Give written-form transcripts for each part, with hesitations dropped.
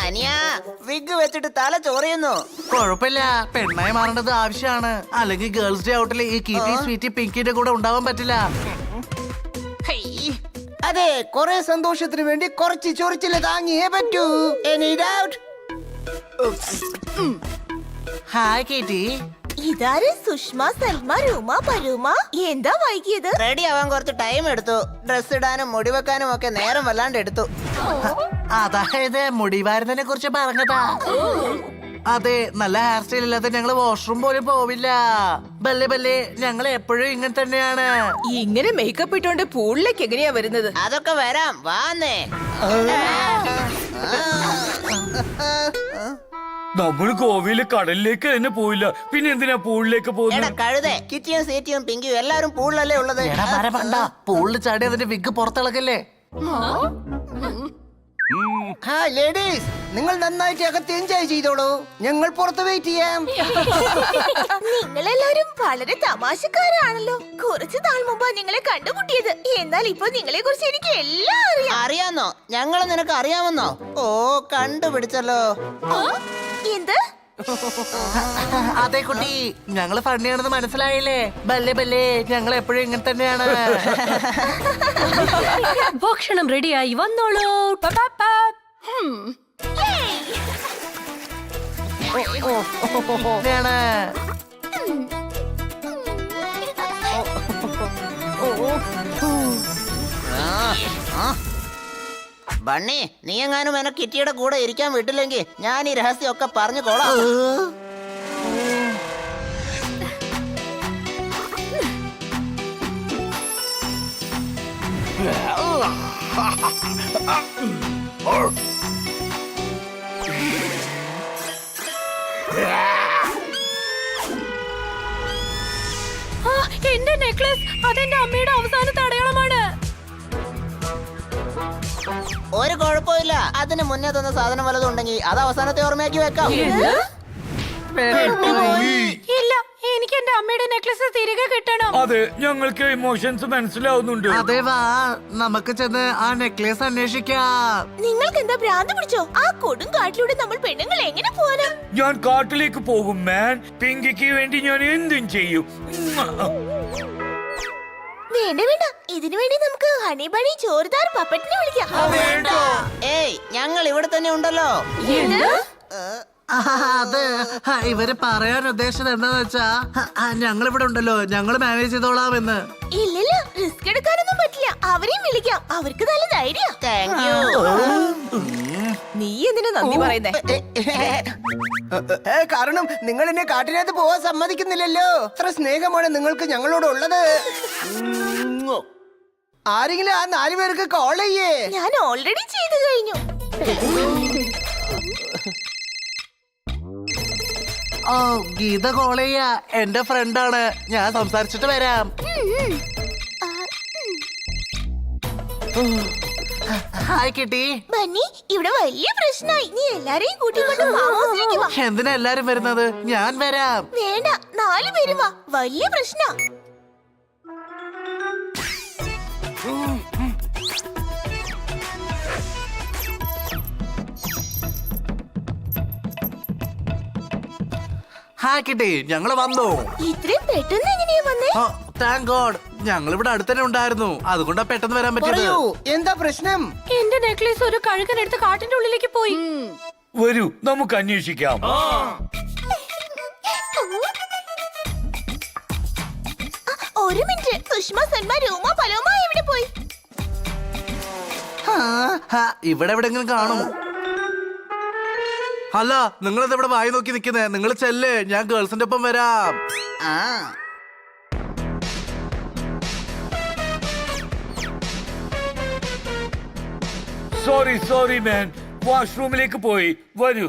അനിയ വിഗ് വെച്ചിട്ട് തല ചൊറിയുന്നു. കുഴപ്പമില്ല, പെണ്ണായി മാറേണ്ടത് ആവശ്യമാണ്. അല്ലെങ്കിൽ ഗേൾസ് ഡേ ഔട്ടിൽ ഈ കീറ്റി സ്വീറ്റി പിങ്കിന്റെ കൂടെ ഉണ്ടാവാൻ പറ്റില്ല. അതെ, കുറെ സന്തോഷത്തിന് വേണ്ടി കുറച്ച് ചൊറിച്ചില് താങ്ങിയേ പറ്റൂ. Any doubt? ഹായ് കീറ്റി. ഇതാര്? സുഷ്മ, സൽമ, രൂമ, പരൂമ. എന്താ വൈകിയത്? റെഡി ആവാൻ കുറച്ച് ടൈം എടുത്തു. ഡ്രസ് ഇടാനും മുടി വെക്കാനും ഒക്കെ നേരം വല്ലാണ്ട് എടുത്തു. അതായത് മുടി വാരുന്നതിനെ കുറിച്ച് പറഞ്ഞതാ. അതെ, നല്ല ഹെയർ സ്റ്റൈൽ ഇല്ലാതെ ഞങ്ങള് വാഷ്റൂം പോലും പോവില്ല. ബല്ലേ ബല്ലേ, ഞങ്ങൾ എപ്പോഴും ഇങ്ങനെ തന്നെയാണ്. ഇങ്ങനെ മേക്കപ്പ് ഇട്ടോണ്ട് പൂളിലേക്ക് എങ്ങനെയാ വരുന്നത്? അതൊക്കെ വരാം, വാന്നേ. നമ്മൾ ഗോവയിലെ കടലിലേക്ക് തന്നെ പോയില്ല, പിന്നെ എന്തിനാ പൂളിലേക്ക് എടാ പോകുന്നത്? കഴുതേ, കിറ്റിയും സീറ്റിയും പിങ്കിയും എല്ലാരും പൂളിലല്ലേ ഉള്ളത്. എടാ മരപണ്ട, പൂളിൽ ചാടി അതിന്റെ വിഗ് പുറത്തിളക്കല്ലേ. ഹായ് ലേഡീസ്, നിങ്ങൾ നന്നായിട്ട് അകത്ത് എൻജോയ് ചെയ്തോളൂ. ഞങ്ങൾ പുറത്ത് വെയിറ്റ് ചെയ്യാം. നിങ്ങളെല്ലാരും വളരെ തമാശക്കാരാണല്ലോ. കുറച്ചു നാൾ മുമ്പാ നിങ്ങളെ കണ്ടുമുട്ടിയത്. എന്നാൽ ഇപ്പൊ നിങ്ങളെ കുറിച്ച് എനിക്ക് എല്ലാം അറിയാം. അറിയാന്നോ? ഞങ്ങള് നിനക്ക് അറിയാമെന്നോ? ഓ, കണ്ടുപിടിച്ചല്ലോ. എന്ത്? അതെ കുട്ടി, ഞങ്ങള് ഫണ്ണിയാണെന്ന് മനസ്സിലായില്ലേ? ബല്ലേ ബല്ലേ, ഞങ്ങൾ എപ്പോഴും ഇങ്ങനെ തന്നെയാണ്. ഭക്ഷണം റെഡിയായി വന്നോളൂ. ഇങ്ങനെയാണ്. ബണ്ണി, നീ എങ്ങാനും എന്നെ കിറ്റിയുടെ കൂടെ ഇരിക്കാൻ വിട്ടില്ലെങ്കിൽ ഞാൻ ഈ രഹസ്യം ഒക്കെ പറഞ്ഞു കൊള്ളാം. എന്റെ നെക്ലസ്, അതെന്റെ അമ്മയുടെ അവസാനത്തെ അടയാളമാണ്. ഒരു കുഴപ്പമില്ല, അതിന് മുന്നേ തന്ന സാധനം വല്ലതും ഉണ്ടെങ്കിൽ അത് അവസാനത്തെ ഓർമ്മയാക്കി വെക്കാം. ഇല്ല, എനിക്ക് എന്റെ അമ്മയുടെ നെക്ലസ് തിരികെ കിട്ടണം. അതെ, ഞങ്ങൾക്ക് ഇമോഷൻസ് മനസ്സിലാവുന്നുണ്ട്. അതെ, വാ നമുക്ക് ചെന്ന് ആ നെക്ലേസ് അന്വേഷിക്കാം. നിങ്ങൾക്ക് എന്താ ഭ്രാന്ത് പിടിച്ചോ? ആ കൊടും കാട്ടിലൂടെ നമ്മൾ പെണ്ണുങ്ങൾ എങ്ങനെ പോവാനാ? ഞാൻ കാട്ടിലേക്ക് പോകും മാൻ. പിങ്കിക്ക് വേണ്ടി ഞാൻ എന്തും ചെയ്യും. വേണ്ട വേണ്ട, ഇതിനു വേണ്ടി നമുക്ക് ഹണി ബണി ചോറുദാർ പപ്പറ്റിനെ വിളിക്കാം. ഏയ്, ഞങ്ങൾ ഇവിടെ തന്നെ ഉണ്ടല്ലോ. അത് ഇവര് പറയാൻ ഉദ്ദേശിച്ചത് എന്താന്ന് വെച്ചാ, ഞങ്ങളിവിടെ ഉണ്ടല്ലോ, ഞങ്ങള് മാനേജ് ചെയ്തോളാം എന്ന്. ഇല്ലില്ല, റിസ്ക് എടുക്കാനൊന്നും പറ്റില്ല. അവരെയും വിളിക്കാം, അവർക്ക് നല്ല ധൈര്യം. Thank you. നീ എന്തിനാ നന്ദി പറയുന്നേ? കാരണം നിങ്ങൾ എന്നെ കാട്ടിനകത്ത് പോവാൻ സമ്മതിക്കുന്നില്ലല്ലോ. അത്ര സ്നേഹമാണ് നിങ്ങൾക്ക് ഞങ്ങളോട് ഉള്ളത്. ആരെങ്കിലും ആ 4 പേർക്ക് കോൾ ചെയ്യേ. ഞാൻ ഓൾറെഡി ചെയ്തു കഴിഞ്ഞു. ഓ, ഗീത കോൾ ചെയ്യാ. എന്റെ ഫ്രണ്ടാണ്, ഞാൻ സംസാരിച്ചിട്ട് വരാം. ഹായ് കിട്ടി. ബന്നി, ഇവിടെ വലിയ പ്രശ്നമായി. നീ എല്ലാരെയും കൂട്ടിക്കൊണ്ട് ഫാം ഹൗസിലേക്ക് വാ. എന്തിനാ എല്ലാരും വരുന്നത്? ഞാൻ വരാം. വേണ്ട, 4 പേരും വാ. വലിയ പ്രശ്ന. ഹായ് കിട്ടി, ഞങ്ങള് വന്നു. ഇത്രയും പെട്ടെന്ന് എങ്ങനെയാ വന്നേ? താങ്ക് ഗോഡ്, ഞങ്ങൾ ഇവിടെ അടുത്തന്നെ ഉണ്ടായിരുന്നു, അതുകൊണ്ടാ പെട്ടെന്ന് വരാൻ പറ്റിയത്. പറയൂ, എന്താ പ്രശ്നം? എന്റെ നെക്ലേസ് ഒരു കഴുകനെടുത്ത് കാട്ടിന്റെ ഉള്ളിലേക്ക് പോയി. വരൂ, നമുക്ക് അന്വേഷിക്കാം. ഒരു മിനിറ്റ്, സുഷ്മ, സൽമ, രൂമ, പലോമ എവിടെ പോയി? ഇവിടെ എവിടെങ്കിലും കാണും. അല്ല, നിങ്ങളിത് ഇവിടെ വായി നോക്കി നിൽക്കുന്നേ. നിങ്ങൾ ചെല്ല്, ഞാൻ ഗേൾസിന്റെ ഒപ്പം വരാം. ആ, സോറി മാൻ, വാഷ്റൂമിലേക്ക് പോയി. വരൂ.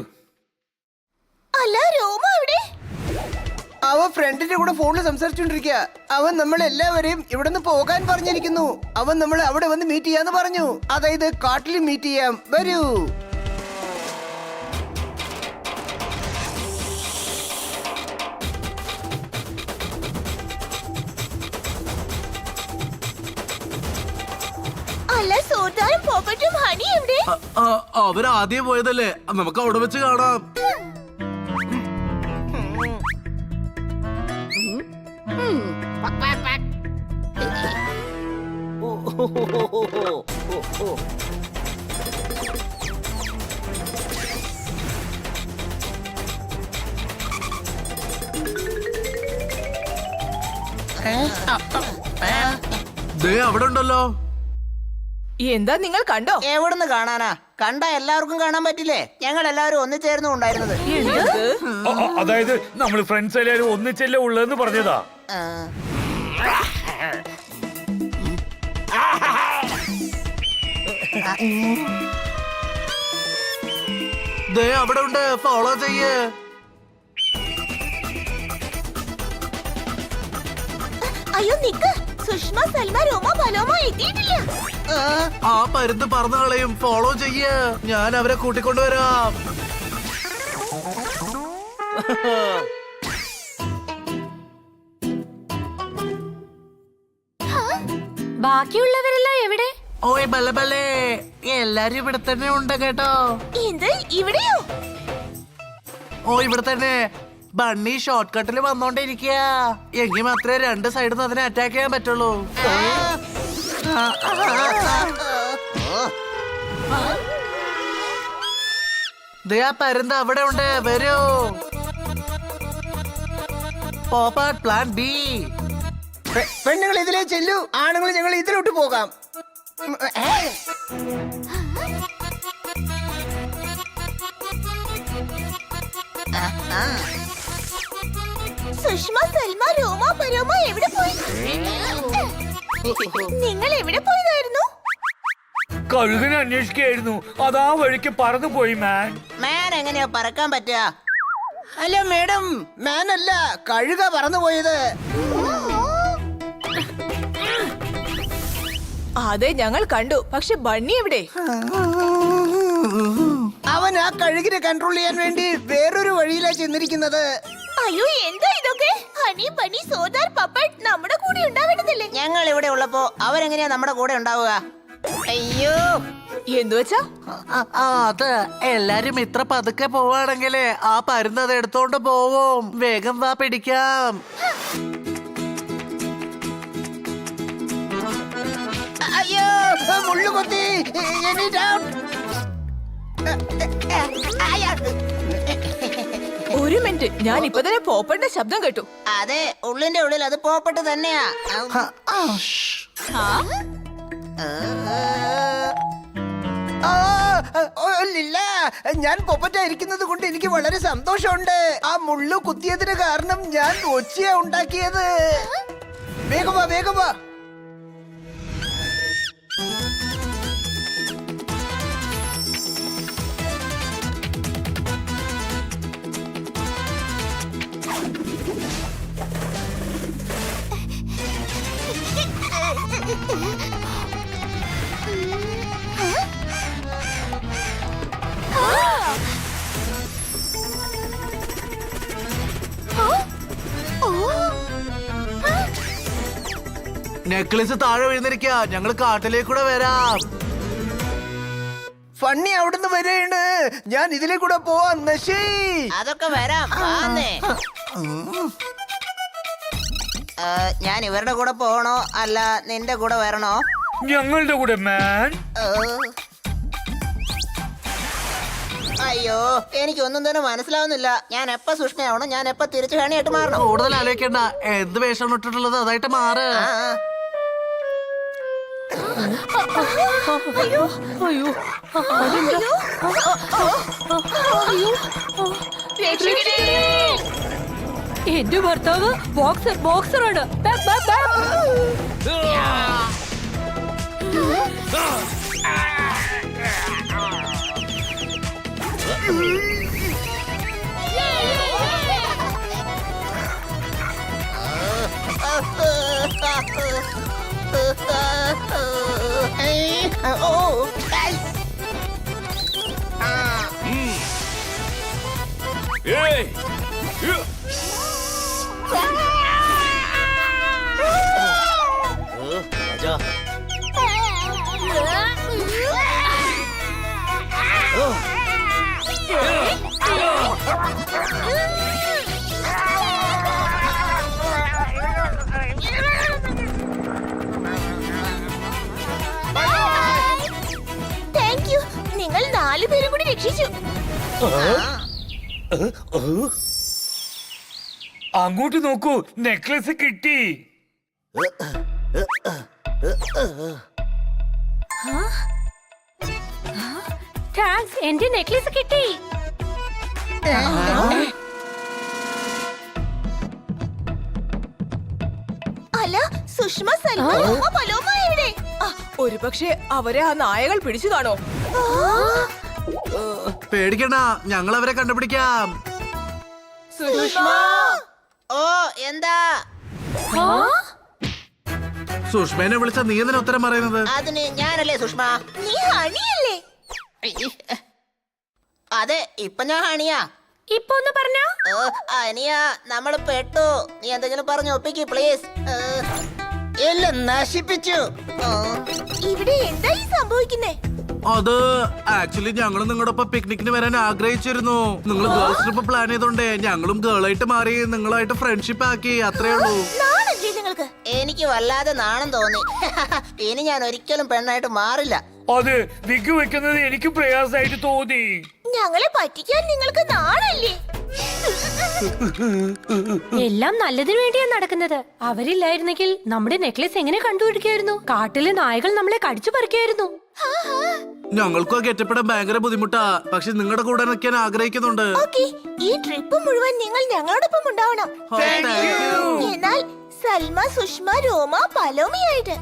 അല്ല, രൂമ എവിടെ? അവൻ ഫ്രണ്ടിന്റെ കൂടെ ഫോണിൽ സംസാരിച്ചോണ്ടിരിക്കുക. അവൻ നമ്മളെല്ലാവരെയും ഇവിടുന്ന് പോകാൻ പറഞ്ഞിരിക്കുന്നു. അവൻ നമ്മളെ അവിടെ വന്ന് മീറ്റ് ചെയ്യാന്ന് പറഞ്ഞു. അതായത് കാട്ടിൽ മീറ്റ് ചെയ്യാം. വരൂ. അല്ല സോർദാറും പോപ്പറ്റും ഹണി എവിടെ? അവരാദ്യം പോയതല്ലേ, നമുക്ക് അവിടെ വെച്ച് കാണാം. ദേ അവിടെ ഉണ്ടല്ലോ. എന്താ നിങ്ങൾ കണ്ടോ? എവിടുന്ന് കാണാനാ? കണ്ട എല്ലാവർക്കും കാണാൻ പറ്റില്ലേ? ഞങ്ങൾ എല്ലാവരും ഒന്നിച്ചായിരുന്നു ഉണ്ടായിരുന്നത്. അതായത് നമ്മൾ ഫ്രണ്ട്സ് എല്ലാവരും ഒന്നിച്ചല്ലേ ഉള്ളതെന്ന് പറഞ്ഞതാ. ആ. ദേ അവിടെ ഉണ്ട്, ഫോളോ ചെയ്യ്. അയ്യോ നിക്ക്, സുഷ്മ, സൽമ, രോമ, പലോമ എത്തിയിട്ടില്ല. ആ പരുന്ത് പറന്നു കളയും, ഫോളോ ചെയ്യ്. ഞാൻ അവരെ കൂട്ടിക്കൊണ്ടുവരാം. ബാക്കിയുള്ളവരെല്ലാം എവിടെ? ഓയ് ബല്ല ബല്ലേ, എല്ലാരും ഇവിടെ തന്നെ ഉണ്ട് കേട്ടോ. എന്ത്, ഇവിടെയോ? ഓ ഇവിടെ തന്നെ. ബണ്ണി ഷോർട്ട് കട്ടിൽ വന്നോണ്ടിരിക്കുക. എങ്കിൽ മാത്രമേ രണ്ട് സൈഡിൽ നിന്ന് അതിനെ അറ്റാക്ക് ചെയ്യാൻ പറ്റുള്ളൂ. ദേ ആ പരുന്ത് അവിടെ ഉണ്ട്, വരൂ. പോപ്പാട്ട് പ്ലാൻ ബി. പെണ്ണുങ്ങൾ ഇതിലേ ചെല്ലു, ആണുങ്ങൾ ഞങ്ങൾ ഇതിലോട്ട് പോകാം. സുഷ്മ, സൽമ, രോമ, പലോമ എവിടെ പോയി? നിങ്ങൾ എവിടെ പോയതായിരുന്നു? കഴുകിനെ അന്വേഷിക്കായിരുന്നു. അതാ വഴിക്ക് പറന്നു പോയി മാൻ. മാൻ എങ്ങനെയാ പറക്കാൻ പറ്റുക? ഹലോ മേഡം, മാനല്ല, കഴുക പറന്നുപോയത്. അതെ ഞങ്ങൾ കണ്ടു, പക്ഷെ ബണ്ണി എവിടെ? അവൻ ആ കഴുകിനെ കൺട്രോൾ ചെയ്യാൻ വേണ്ടി വേറൊരു വഴിയിലാ ചെന്നിരിക്കുന്നത്. അയ്യോ എന്താ ഇതൊക്കെ? ഹണി, ബണ്ണി, സോദാർ, പപ്പട്ട് നമ്മുടെ കൂടെ ഉണ്ടാവേണ്ടതല്ലേ? ഞങ്ങൾ ഇവിടെ ഉള്ളപ്പോ അവരെങ്ങനെയാ നമ്മുടെ കൂടെ ഉണ്ടാവുക? അയ്യോ, എന്തു വെച്ചാ? അത് എല്ലാരും ഇത്ര പതുക്കെ പോവാണെങ്കിലേ ആ പരുന്ത് അത് എടുത്തോണ്ട് പോവും. വേഗം വാ, പിടിക്കാം. അയ്യോ, മുള്ളുകൊത്തി. ഒരു മിനിറ്റ്, ഞാൻ ഇപ്പൊ തന്നെ പോപ്പന്റെ ശബ്ദം കേട്ടു. അതെ, ഉള്ളിന്റെ ഉള്ളിൽ അത് പോപ്പട്ട് തന്നെയാ. ഞാൻ പൊപ്പറ്റായിരിക്കുന്നത് കൊണ്ട് എനിക്ക് വളരെ സന്തോഷമുണ്ട്. ആ മുള്ളു കുത്തിയതിന് കാരണം ഞാൻ ഒച്ചയാ ഉണ്ടാക്കിയത്. വേഗം വാ, വേഗം വാ. നെക്ലസ് താഴെ വീഴുന്നിരിക്കുക. ഞങ്ങൾ കാട്ടിലേക്കൂടെ വരാം. ഫണ്ണി അവിടുന്ന് വരെയാണ്. ഞാൻ ഇതിലെ കൂടെ പോവാൻ. നശി, അതൊക്കെ വരാം. വാന്നേ. ഞാൻ ഇവരുടെ കൂടെ പോകണോ അല്ല നിന്റെ കൂടെ വരണോ? ഞങ്ങളുടെ കൂടെ മാൻ. അയ്യോ, എനിക്കൊന്നും തന്നെ മനസ്സിലാവുന്നില്ല. ഞാൻ എപ്പ സുഷ്മയാവണം, ഞാൻ എപ്പ തിരിച്ചു ഹണിയായിട്ട് മാറണം? കൂടുതൽ ആലോചിക്കണ്ട. എന്ത് വേഷം ഇട്ടിട്ടുള്ളത് അതായിട്ട് മാറ്. അയ്യോ അയ്യോ എന്റെ ഭർത്താവ് ബോക്സറാണ്. Hey! രാജാ രക്ഷിച്ചു. അങ്ങോട്ട് നോക്കൂ, നെക്ലസ് കിട്ടി. താങ്ക്സ്, എന്റെ നെക്ലസ് കിട്ടി. അല്ല, സുഷ്മ, സൽമാ, രോമ, പലോമ എവിടെ? ഒരുപക്ഷെ അവരെ ആ നായകൾ പിടിച്ചു കാണോ? പേടിക്കണ്ട, ഞങ്ങൾ അവരെ കണ്ടുപിടിക്കാം. ഓ എന്താ സുഷ്മേനെ വിളിച്ച നീ എന്തിനാ ഉത്തരം പറയുന്നത്? അതിന് ഞാനല്ലേ സുഷ്മ? നീ ഹണിയല്ലേ? അതെ, ഇപ്പൊ ഞാൻ ഹണിയാ. ഇപ്പൊ ഒന്ന് പറഞ്ഞോ. അനിയ, നമ്മള് പെട്ടു. നീ എന്തെങ്കിലും പറഞ്ഞു ഒപ്പിക്ക് പ്ലീസ്. എല്ലാം നശിപ്പിച്ചു. ഇവിടെ എന്തായി സംഭവിക്കുന്നേ? അത് ആക്ച്വലി ഞങ്ങൾ നിങ്ങളുടെ ഒപ്പം പിക്നിക്കിന് വരാൻ ആഗ്രഹിച്ചിരുന്നു. നിങ്ങൾ ഗേൾസ് ട്രിപ്പ് പ്ലാൻ ചെയ്തോണ്ടേ ഞങ്ങളും ഗേളായിട്ട് മാറി നിങ്ങളായിട്ട് ഫ്രണ്ട്ഷിപ്പ് ആക്കി, അത്രേ ഉള്ളൂ. നാണല്ലേ നിങ്ങൾക്ക്? എനിക്ക് വല്ലാതെ നാണം തോന്നി. ഇനി ഞാൻ ഒരിക്കലും പെണ്ണായിട്ട് മാറില്ല. അത് വിഗ് വെക്കുന്നത് എനിക്ക് പ്രയാസമായിട്ട് തോന്നി. ഞങ്ങളെ പറ്റിക്കാൻ നിങ്ങൾക്ക് നാണല്ലേ? എല്ലാം നല്ലതിനു വേണ്ടിയാ നടക്കുന്നത്. അവരില്ലായിരുന്നെങ്കിൽ നമ്മുടെ നെക്ലസ് എങ്ങനെ കണ്ടുപിടിക്കായിരുന്നു? കാട്ടിലെ നായകൾ നമ്മളെ കടിച്ചു പറിക്കായിരുന്നു. ഞങ്ങൾക്കും കെറ്റപ്പെടാൻ ഭയങ്കര ബുദ്ധിമുട്ടാ. പക്ഷെ നിങ്ങളുടെ കൂടെ നിൽക്കാൻ ആഗ്രഹിക്കുന്നുണ്ട്. ഓക്കേ, ഈ ട്രിപ്പ് മുഴുവൻ നിങ്ങൾ ഞങ്ങളോടൊപ്പം ഉണ്ടാവണം. Thank you. എന്നാൽ സൽമ, സുഷ്മ, രോമ, പലോമയായിട്ട്.